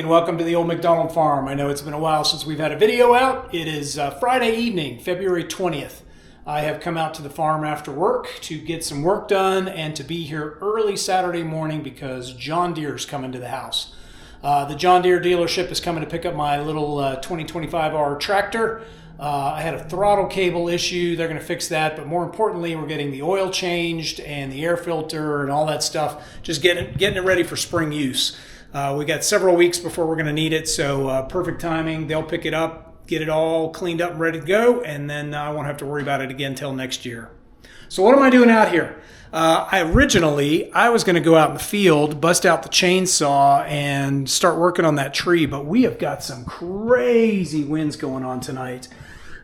and welcome to the Old McDonald Farm. I know it's been a while since we've had a video out. It is Friday evening, February 20th. I have come out to the farm after work to get some work done and to be here early Saturday morning because John Deere's coming to the house. The John Deere dealership is coming to pick up my little 2025R tractor. I had a throttle cable issue. They're going to fix that, but more importantly, we're getting the oil changed and the air filter and all that stuff, just getting it ready for spring use. We got several weeks before we're going to need it, so perfect timing. They'll pick it up, get it all cleaned up and ready to go, and then I won't have to worry about it again until next year. So what am I doing out here? I was going to go out in the field, bust out the chainsaw, and start working on that tree, but we have got some crazy winds going on tonight.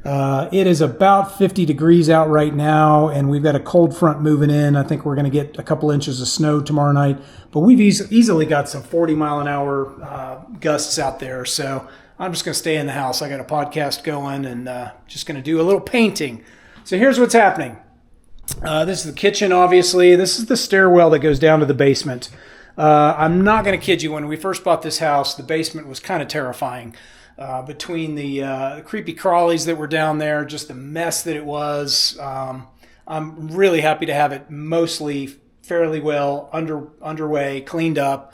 It is about 50 degrees out right now, and we've got a cold front moving in. I think we're going to get a couple inches of snow tomorrow night, but we've easily got some 40-mile-an-hour gusts out there, so I'm just going to stay in the house. I got a podcast going and just going to do a little painting. So here's what's happening. This is the kitchen, obviously. This is the stairwell that goes down to the basement. I'm not going to kid you. When we first bought this house, the basement was kind of terrifying. Between the creepy crawlies that were down there, just the mess that it was. I'm really happy to have it mostly fairly well underway, cleaned up.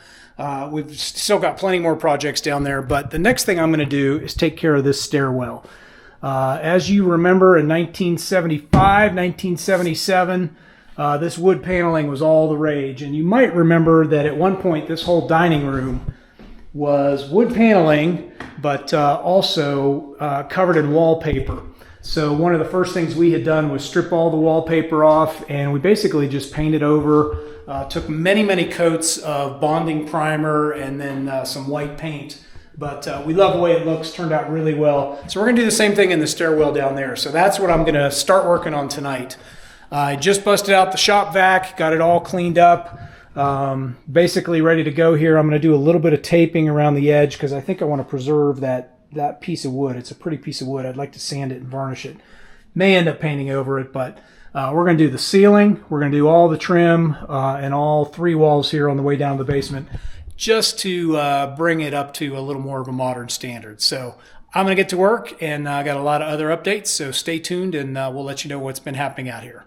We've still got plenty more projects down there, but the next thing I'm going to do is take care of this stairwell. As you remember, in 1975, 1977, this wood paneling was all the rage. And you might remember that at one point this whole dining room was wood paneling, but also covered in wallpaper. So one of the first things we had done was strip all the wallpaper off, and we basically just painted over, took many coats of bonding primer and then some white paint. But we love the way it looks, turned out really well. So we're going to do the same thing in the stairwell down there. So that's what I'm going to start working on tonight. I just busted out the shop vac, got it all cleaned up. Basically ready to go here. I'm going to do a little bit of taping around the edge because I think I want to preserve that piece of wood. It's a pretty piece of wood. I'd like to sand it and varnish it. May end up painting over it, but we're going to do the ceiling. We're going to do all the trim and all three walls here on the way down to the basement, just to bring it up to a little more of a modern standard. So I'm going to get to work, and I got a lot of other updates, so stay tuned, and we'll let you know what's been happening out here.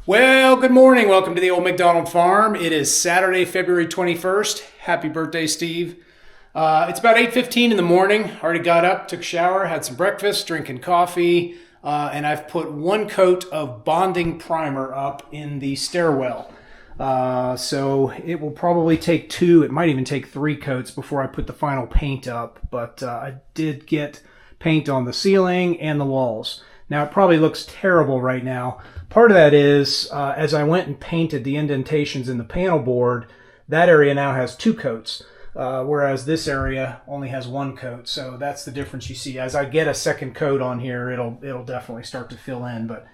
Well, good morning. Welcome to the Old McDonald Farm. It is Saturday, February 21st. Happy birthday, Steve. It's about 8:15 in the morning. Already got up, took a shower, had some breakfast, drinking coffee, and I've put one coat of bonding primer up in the stairwell. So it will probably take two, it might even take three coats before I put the final paint up, but I did get paint on the ceiling and the walls. Now, it probably looks terrible right now. Part of that is, as I went and painted the indentations in the panel board, that area now has two coats, whereas this area only has one coat. So that's the difference you see. As I get a second coat on here, it'll definitely start to fill in. But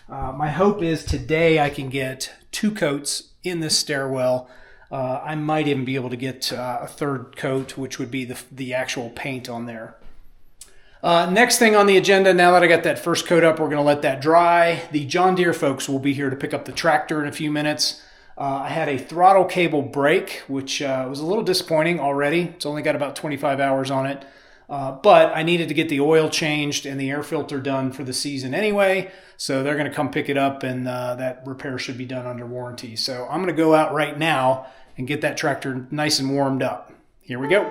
my hope is today I can get two coats in this stairwell. I might even be able to get a third coat, which would be the actual paint on there. Next thing on the agenda, now that I got that first coat up, we're going to let that dry. The John Deere folks will be here to pick up the tractor in a few minutes. I had a throttle cable break, which was a little disappointing already. It's only got about 25 hours on it. But I needed to get the oil changed and the air filter done for the season anyway. So they're going to come pick it up, and that repair should be done under warranty. So I'm going to go out right now and get that tractor nice and warmed up. Here we go.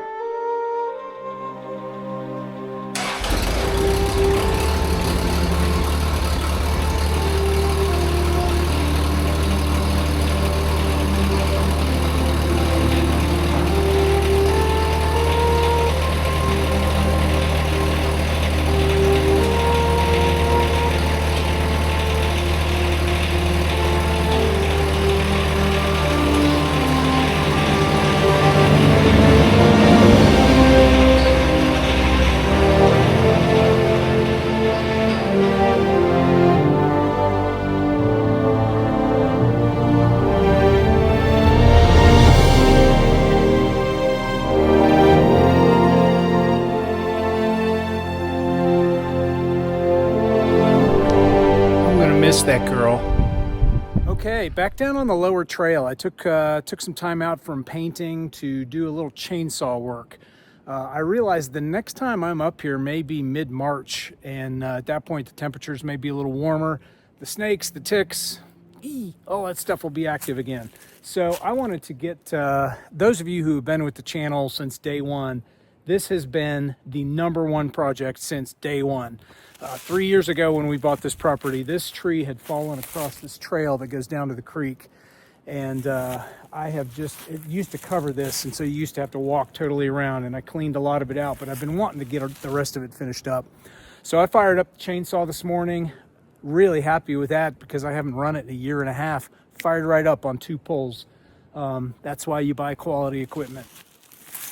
Miss that girl. Okay, back down on the lower trail. I took some time out from painting to do a little chainsaw work. I realized the next time I'm up here may be mid-March, and at that point the temperatures may be a little warmer. The snakes, the ticks, all that stuff will be active again. So I wanted to get those of you who have been with the channel since day one, this has been the #1 project since day one. 3 years ago when we bought this property, this tree had fallen across this trail that goes down to the creek. And it used to cover this, and so you used to have to walk totally around, and I cleaned a lot of it out, but I've been wanting to get the rest of it finished up. So I fired up the chainsaw this morning. Really happy with that because I haven't run it in a year and a half. Fired right up on 2 pulls. That's why you buy quality equipment.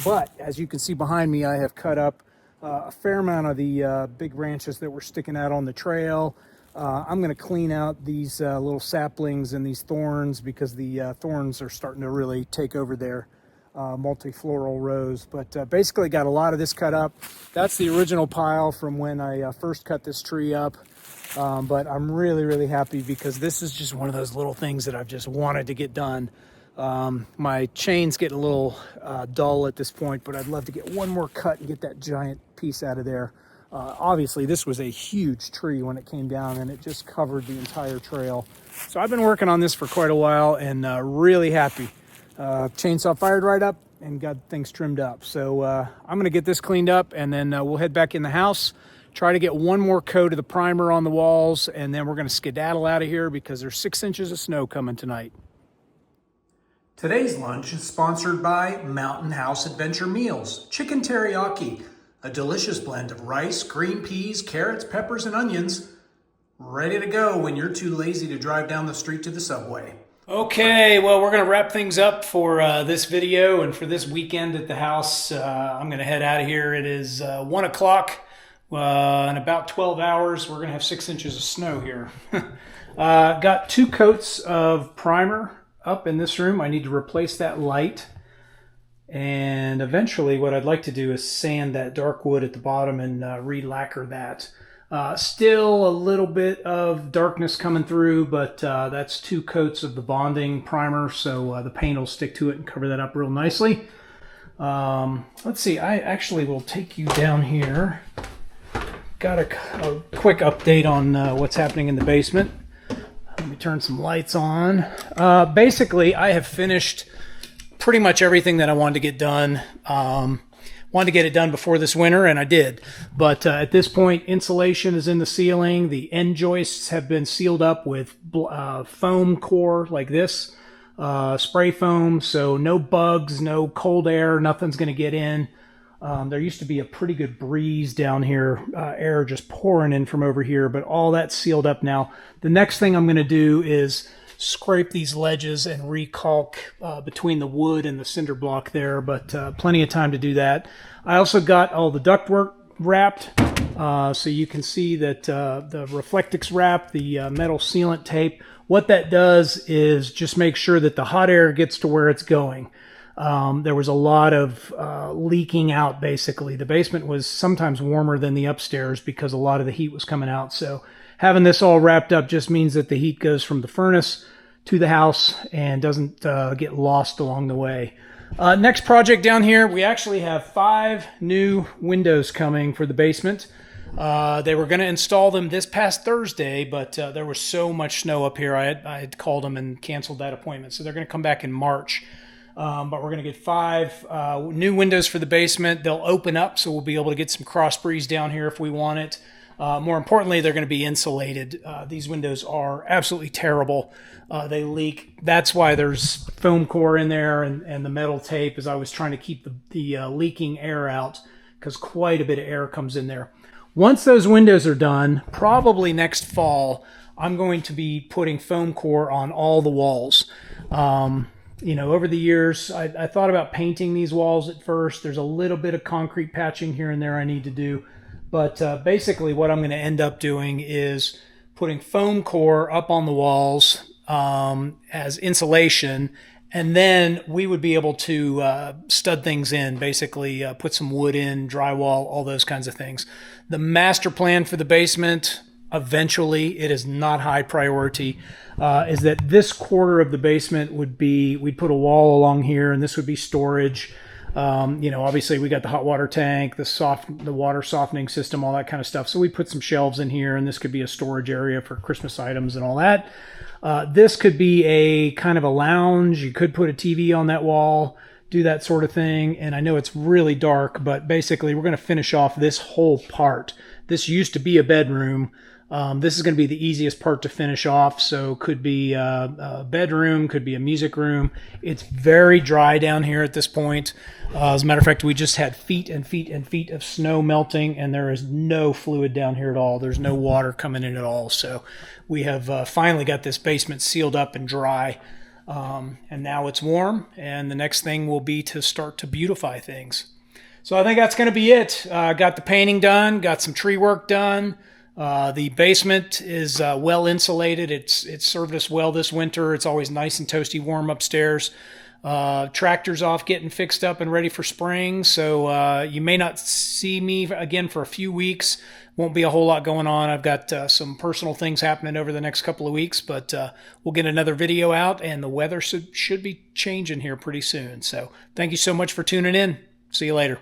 But as you can see behind me, I have cut up a fair amount of the big branches that were sticking out on the trail. I'm going to clean out these little saplings and these thorns because the thorns are starting to really take over their multifloral rows. But basically got a lot of this cut up. That's the original pile from when I first cut this tree up. But I'm really, really happy because this is just one of those little things that I've just wanted to get done. My chain's getting a little dull at this point, but I'd love to get one more cut and get that giant piece out of there. Obviously, this was a huge tree when it came down, and it just covered the entire trail. So I've been working on this for quite a while, and really happy. Chainsaw fired right up and got things trimmed up. So I'm going to get this cleaned up, and then we'll head back in the house, try to get one more coat of the primer on the walls, and then we're going to skedaddle out of here because there's 6 inches of snow coming tonight. Today's lunch is sponsored by Mountain House Adventure Meals, chicken teriyaki, a delicious blend of rice, green peas, carrots, peppers, and onions, ready to go when you're too lazy to drive down the street to the Subway. Okay, well, we're going to wrap things up for this video and for this weekend at the house. I'm going to head out of here. It is 1 o'clock. In about 12 hours, we're going to have 6 inches of snow here. Got 2 coats of primer up in this room. I need to replace that light, and eventually what I'd like to do is sand that dark wood at the bottom and re-lacquer that. Still a little bit of darkness coming through, but that's 2 coats of the bonding primer, so the paint will stick to it and cover that up real nicely. Let's see, I actually will take you down here. Got a quick update on what's happening in the basement. Let me turn some lights on. Basically, I have finished pretty much everything that I wanted to get done. Wanted to get it done before this winter, and I did. But at this point, insulation is in the ceiling. The end joists have been sealed up with foam core like this, spray foam, so no bugs, no cold air, nothing's going to get in. There used to be a pretty good breeze down here, air just pouring in from over here, but all that's sealed up now. The next thing I'm going to do is scrape these ledges and recalk between the wood and the cinder block there, but plenty of time to do that. I also got all the ductwork wrapped, so you can see that the Reflectix wrap, the metal sealant tape, what that does is just make sure that the hot air gets to where it's going. There was a lot of leaking out, basically. The basement was sometimes warmer than the upstairs because a lot of the heat was coming out. So having this all wrapped up just means that the heat goes from the furnace to the house and doesn't get lost along the way. Next project down here, we actually have 5 new windows coming for the basement. They were going to install them this past Thursday, but there was so much snow up here, I had called them and canceled that appointment. So they're going to come back in March. But we're going to get 5 new windows for the basement. They'll open up, so we'll be able to get some cross breeze down here if we want it. More importantly, they're going to be insulated. These windows are absolutely terrible. They leak. That's why there's foam core in there and the metal tape, as I was trying to keep the leaking air out, because quite a bit of air comes in there. Once those windows are done, probably next fall, I'm going to be putting foam core on all the walls. You know, over the years, I thought about painting these walls at first. There's a little bit of concrete patching here and there I need to do. But basically what I'm going to end up doing is putting foam core up on the walls as insulation. And then we would be able to stud things in, basically put some wood in, drywall, all those kinds of things. The master plan for the basement, eventually, it is not high priority, is that this quarter of the basement would be, we'd put a wall along here, and this would be storage. You know, obviously we got the hot water tank, the water softening system, all that kind of stuff. So we put some shelves in here, and this could be a storage area for Christmas items and all that. This could be a kind of a lounge. You could put a TV on that wall, do that sort of thing. And I know it's really dark, but basically we're going to finish off this whole part. This used to be a bedroom. This is going to be the easiest part to finish off. So could be a bedroom, could be a music room. It's very dry down here at this point. As a matter of fact, we just had feet and feet and feet of snow melting, and there is no fluid down here at all. There's no water coming in at all. So we have finally got this basement sealed up and dry. And now it's warm, and the next thing will be to start to beautify things. So I think that's going to be it. Got the painting done, got some tree work done. The basement is well insulated. It's served us well this winter. It's always nice and toasty warm upstairs. Tractor's off getting fixed up and ready for spring. So you may not see me again for a few weeks. Won't be a whole lot going on. I've got some personal things happening over the next couple of weeks, but we'll get another video out, and the weather should be changing here pretty soon. So thank you so much for tuning in. See you later.